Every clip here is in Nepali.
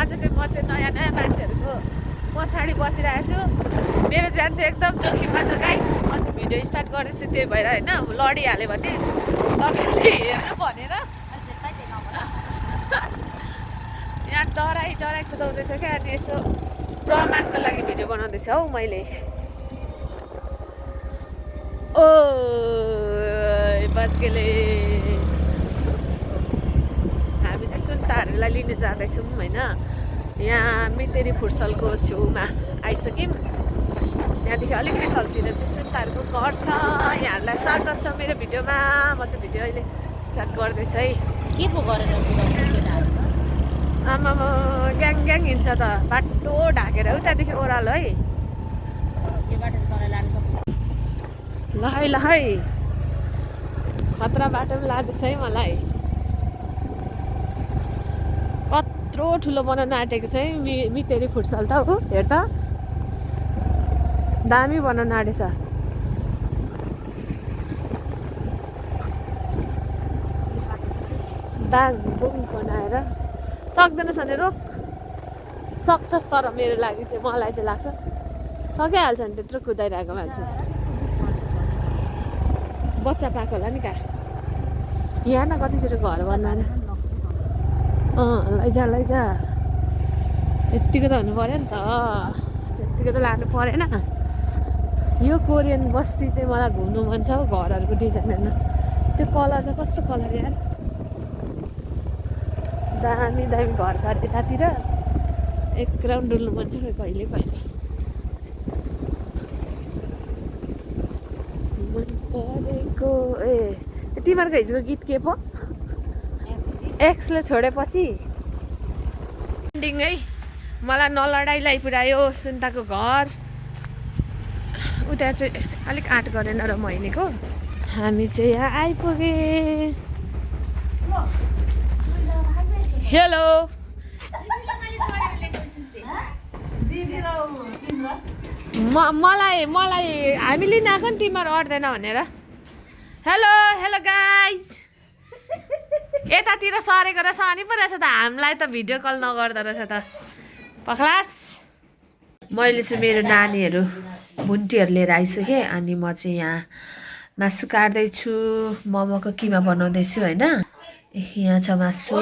आज चाहिँ म चाहिँ नयाँ नयाँ मान्छेहरूको पछाडि बसिरहेको छु। मेरो ज्यान चाहिँ एकदम जोखिममा छ गाइस। म चाहिँ भिडियो स्टार्ट गरेपछि त्यही भएर होइन लडिहाल्यो भने तपाईँले हेर्नु भनेर यहाँ डराइ कुदाउँदैछ क्या। अनि यसो प्रमाणको लागि भिडियो बनाउँदैछ हौ मैले। ओ बस्केले हामी चाहिँ सुन्ताहरूलाई लिन जाँदैछौँ होइन। यहाँ मितेरी फुटसलको छेउमा आइसक्यौँ। यहाँदेखि अलिकति तलतिर चाहिँ सुन्ताहरूको घर छ। यहाँहरूलाई स्वागत छ मेरो भिडियोमा। म चाहिँ भिडियो अहिले स्टार्ट गर्दैछु है। के पो गरेर आमा ग्याङ ग्याङ हिँड्छ त बाटो ढाकेर हो त्यहाँदेखि ओह्रालो है। यो बाटो तँलाई लानु सक्छु ल है खतरा बाटो पनि लाँदैछ है मलाई। कत्रो ठुलो बनाउन आँटेको छ है मितेरी फुटसल त हो। हेर त दामी बनाउन आँटेछ। बाङ बुङ बनाएर सक्दैनस् भने रोक। सक्छस् तर मेरो लागि चाहिँ मलाई चाहिँ लाग्छ सकिहाल्छ नि त्यत्रो कुदाइरहेको मान्छे। बच्चा पाएको होला नि कहाँ यहाँ न कति छिटो घर बनाएर लैजा यत्तिको त हुनु पऱ्यो नि त। त्यत्तिको त लानु परेन। यो कोरियन बस्ती चाहिँ मलाई घुम्नु मन छ हौ। घरहरूको डिजाइन हेर्न त्यो कलर चाहिँ कस्तो कलर यार दामी दामी घर छ यतातिर। एक राउन्ड डुल्नु मन छ कहिले कहिले। मन परेको ए तिमीहरूको हिजोको गीत के पो एक्सले छोडेपछि एन्डिङ है। मलाई नलडाइलाई पुऱ्यायो सुन्ताको घर। उता चाहिँ अलिक आँट गरेन र म हिँडेको। हामी चाहिँ यहाँ आइपुगे। हेलो मलाई हामी लिन आएको नि तिमीहरू अट्दैन भनेर। हेलो हेलो गाइज यतातिर सरेको रहेछ अनि पो रहेछ त हामीलाई त भिडियो कल नगर्दो रहेछ त पखलास। मैले चाहिँ मेरो नानीहरू भुन्टीहरू लिएर आइसकेँ। अनि म चाहिँ यहाँ मासु काट्दैछु। मोमोको किमा बनाउँदैछु होइन। यहाँ छ मासु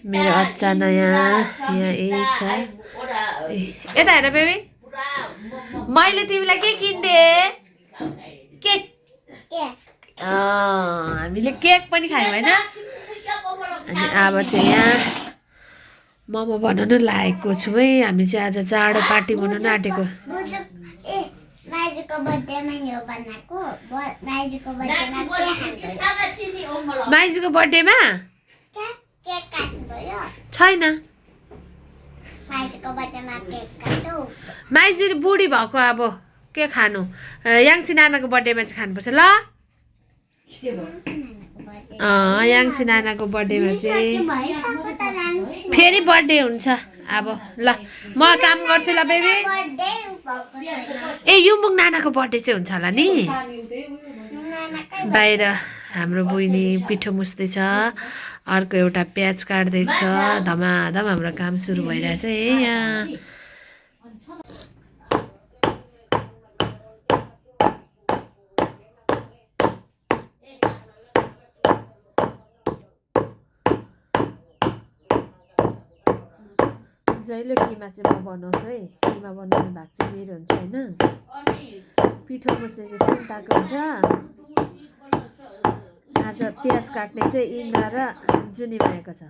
मेरो अचाना यहाँ यही छ। यता हेर बेबी मैले तिमीलाई के किनिदिएँ केक। हामीले केक पनि खायौँ होइन। अनि अब चाहिँ यहाँ मोमो बनाउनु लागेको छु है। हामी चाहिँ आज जाडो पार्टी बनाउनु आँटेको। माइजूको बर्थडेमा छैन। माइजू बुढी भएको अब के खानु। याङ्सी नानाको बर्थडेमा चाहिँ खानुपर्छ ल। याङ्सी नानाको बर्थडेमा चाहिँ फेरि बर्थडे हुन्छ अब ल। म काम गर्छु ल बेबी। ए युमुङ नानाको बर्थडे चाहिँ हुन्छ होला नि। बाहिर हाम्रो बहिनी पिठो मुस्दैछ। अर्को एउटा प्याज काट्दैछ। धमाधम हाम्रो काम सुरु भइरहेछ है यहाँ। जहिले किमा चाहिँ म बनाउँछु है। किमा बनाउने भाग चाहिँ मेरो हुन्छ होइन। पिठो मुस्ने चाहिँ सुन्ताको हुन्छ। आज प्याज काट्ने चाहिँ इन्द्र र जुनी भएको छ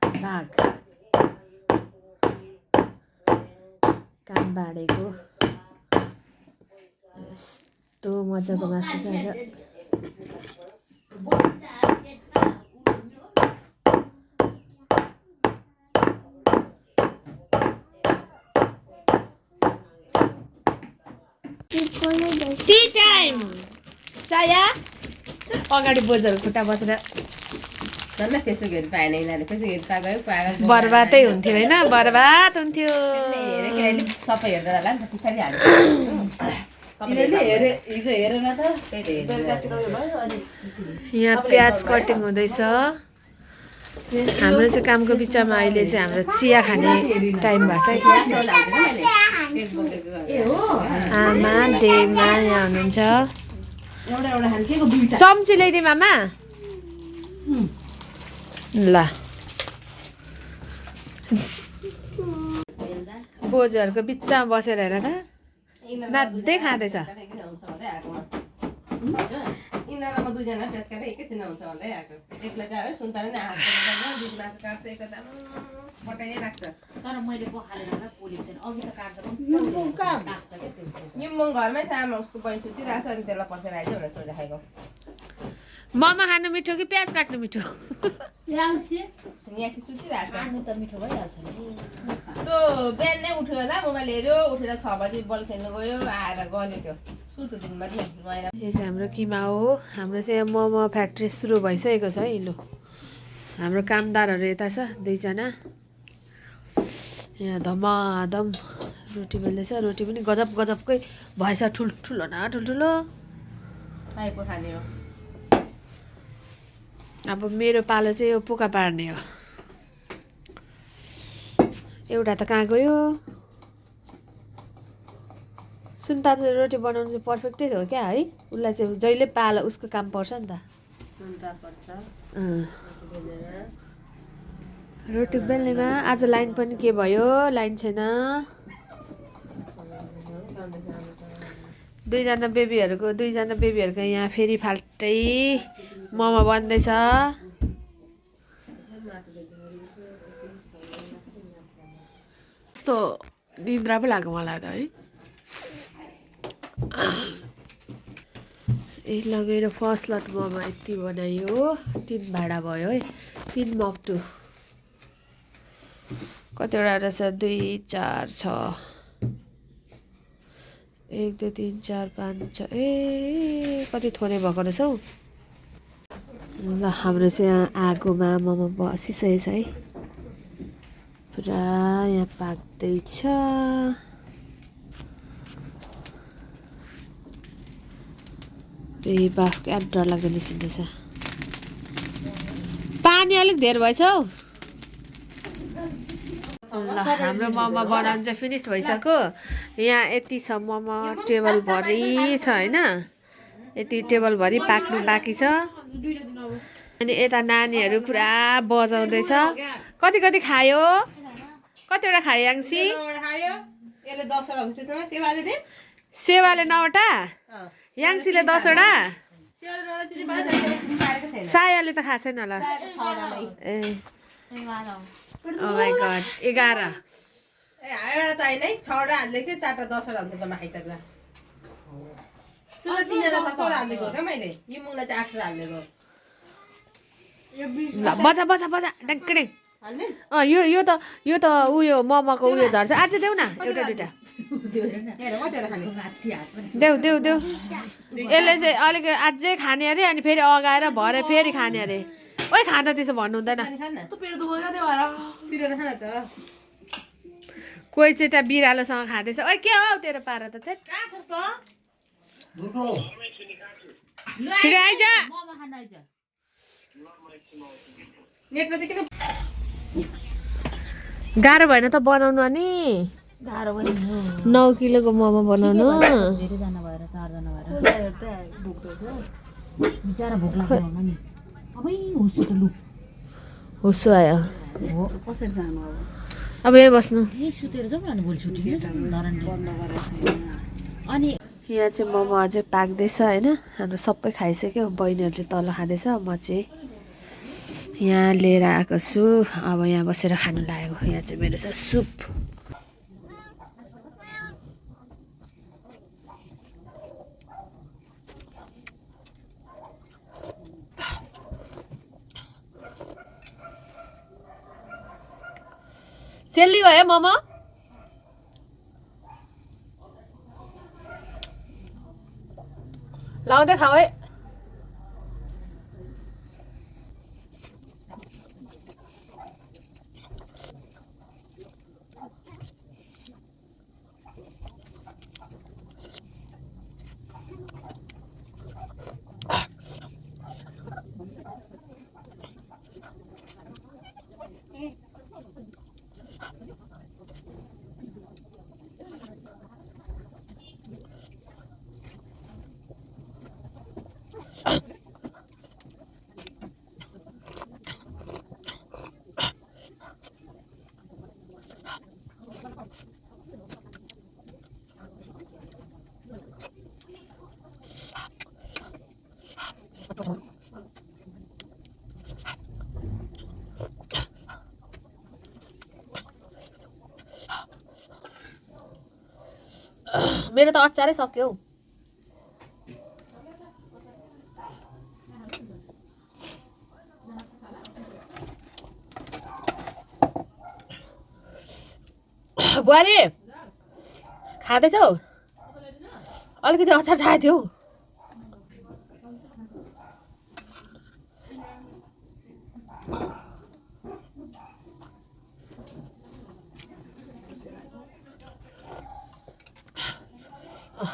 भाग। काम बाँडेको यस्तो मजाको मासु छ आज। टी टाइम साया अगाडि बोजहरू खुट्टा बसेर फेसबुकहरू पाएन यिनीहरूले। फेसबुकहरू पागयो पागल बर्बादै हुन्थ्यो होइन। बर्बाद हुन्थ्यो। सबै हेर्दा होला नि त पछाडि हाल्छ। हिजो हेरेन त यहाँ प्याज कटिङ हुँदैछ। हाम्रो चाहिँ कामको बिचमा अहिले चाहिँ हाम्रो चिया खाने टाइम भएको छ आमा डेमा यहाँ हुनुहुन्छ चम्ची ल्याइदिउँ आमा ल बोजूहरूको बिचमा बसेर हेर त नाच्दै खाँदैछ यिनीहरूमा दुईजना प्याज काटेर एकैछिन हुन्छ भन्दै आएको एकलाई चाहिँ है सुन्तला नै हात दिदी मासु काट्छ एकता पटाइ नै राख्छ तर मैले पखालेर पोलेको छैन अघि त काट्दा निम्बुङ घरमै छ आमा उसको बहिनी सुतिरहेको छ अनि त्यसलाई पर्खेर आइज भनेर सोधिराखेको मोमो खानु मिठो कि प्याज काट्नु मिठो यहाँ चाहिँ सुतिरहेको छ खानु त मिठो भइहाल्छ नि त्यो बिहान नै उठ्यो होला मोबाइल हेऱ्यो उठेर 6 बजी बल खेल्नु गयो आएर गल्यो त्यो सुतो दिनमा नि महिना यो चाहिँ हाम्रो किमा हो हाम्रो चाहिँ मोमो फ्याक्ट्री सुरु भइसकेको छ है लु हाम्रो कामदारहरू यता छ दुईजना यहाँ धमाधम रोटी बेल्दैछ रोटी पनि गजब गजबकै भएछ ठुल्ठुलो न ठुल्ठुलो टाइपको खाने हो अब मेरो पालो चाहिँ यो पोका पार्ने हो एउटा त कहाँ गयो सुन्ता चाहिँ रोटी बनाउनु चाहिँ पर्फेक्टै हो क्या है उसलाई चाहिँ जहिले पालो उसको काम पर्छ नि त सुन्ता पर्छ रोटी बेल्नेमा आज लाइन पनि के भयो लाइन छैन दुईजना बेबीहरूको यहाँ फेरि फाल्टै मोमो बन्दैछ यस्तो निन्द्रा पो लाग्यो मलाई त है ए ल मेरो फर्स्ट लट मोमो यति बनायो 3 भाडा भयो है 3 मक्टु कतिवटा रहेछ 2 4 6 1 2 3 4 5 6 ए कति थोरै भएको रहेछ हौ ल हाम्रो चाहिँ यहाँ आगोमा मोमो बसिसकेको छ है पुरा यहाँ पाक्दैछ ए बाफ क्या डर लाग्दो निस्किँदैछ पानी अलिक धेर भएछ हौ ल हाम्रो मोमो बनाउनु चाहिँ फिनिस भइसक्यो यहाँ यति छ मोमो टेबलभरि छ होइन यति टेबलभरि पाक्नु बाँकी छ अनि यता नानीहरू पुरा बजाउँदैछ कति कति खायो कतिवटा खायो याङ्सी यसले 10 वटा हुन्छ त्यसमा सेवाले दे सेवाले 9 वटा याङ्सीले 10 वटा सायाले त खाएको छैन होला ए ओ माई गॉड 11 एउटा त होइन 6 वटा हाल्दै 4टा 10 वटा हुन्छ जम्मा खाइसक्दा सुरु 3 जना 6 वटा हाल्दिएको हो क्या मैले यो मुङलाई चाहिँ 8 वटा हाल्दिएको ल बजा बजा बजा डङ्कडे हाल्ने यो त उयो मोमोको उयो झर्छ अझै देऊ न एउटा दुइटा हेर कतिवटा खाने देऊ देऊ देऊ यसले चाहिँ अलिक अझै खाने अरे अनि फेरि अगाएर भरे फेरि खाने अरे ओइ खाँदा त्यसो भन्नु हुँदैन कोही चाहिँ त्यहाँ बिरालोसँग खाँदैछ ओइ के हौ तेरो पारा त छिटो आइज नेटमा चाहिँ किन गाह्रो भएन त बनाउनु अनि गाह्रो भयो 9 किलोको मोमो बनाउनु धेरैजना भएर 4 जना भएर बिचारा भोक लाग्यो होला नि अबै होस् त लु होसो आयो हो कसरी जानु अब यहीँ बस्नु ए सुतेर जाउँ न भोलि छुट्टी अनि यहाँ चाहिँ मोमो अझै पाक्दैछ होइन हाम्रो सबै खाइसक्यो बहिनीहरूले तल खाँदैछ म चाहिँ यहाँ लिएर आएको छु अब यहाँ बसेर खानु लागेको यहाँ चाहिँ मेरो छ सुप सेली गयो मोमो लाउँदै खाऊ है मेरो त अचारै सक्यो हौ। बुहारी खाँदैछौ? अलिकति अचार चाहिएको थियो।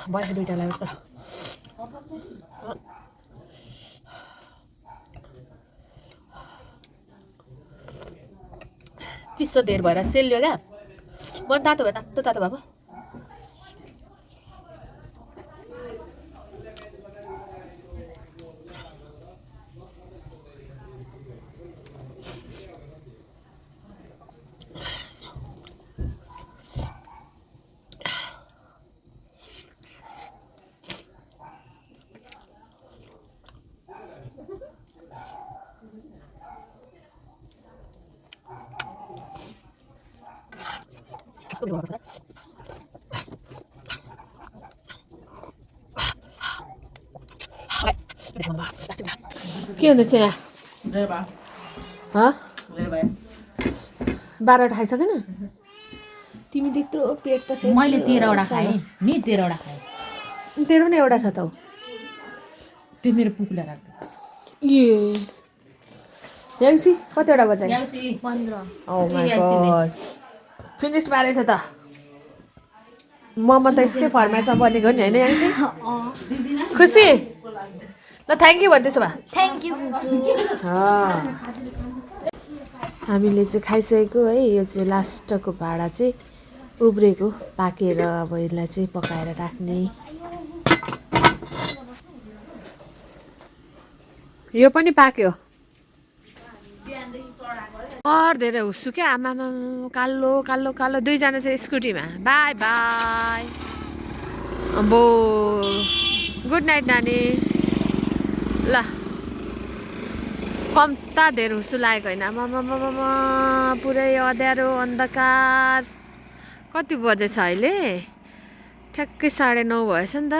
भयो दुइटा लाग्यो त। चिसो धेर भएर सेल्यो क्या। मन तातो भयो, तातो तातो भयो। के हुँदैछ यहाँ? 12वटा खाइसकेन? तिमी त्यत्रो पेट त मैले 13वटा खाएँ नि, 13वटा खाएँ। तेरो नै एउटा छ त। त्यो मेरो पुपुला राख्दै। ए याङ्सी कतिवटा बजायो? 15। Oh my god. फिनिस मारेछ त। मोमो त यसकै फर्माइसमा बनेको नि होइन याङ्सी? खुसी ल थ्याङ्क यू भन्दैछ भा। थ्याङ्क यू हामीले चाहिँ खाइसकेको है। यो चाहिँ लास्टको भाँडा चाहिँ उब्रेको पाकेर अब यसलाई चाहिँ पकाएर राख्ने। यो पनि पाक्यो। धेरै हुस्छु क्या आमामा। कालो कालो कालो दुईजना चाहिँ स्कुटीमा। Bye bye. अम्बो गुड नाइट नानी। ल कम्ता धेरै हुस्सु लागेको होइन। आमामा पुरै अँध्यारो अन्धकार। कति बजेछ अहिले? ठ्याक्कै 9:30 भएछ नि त।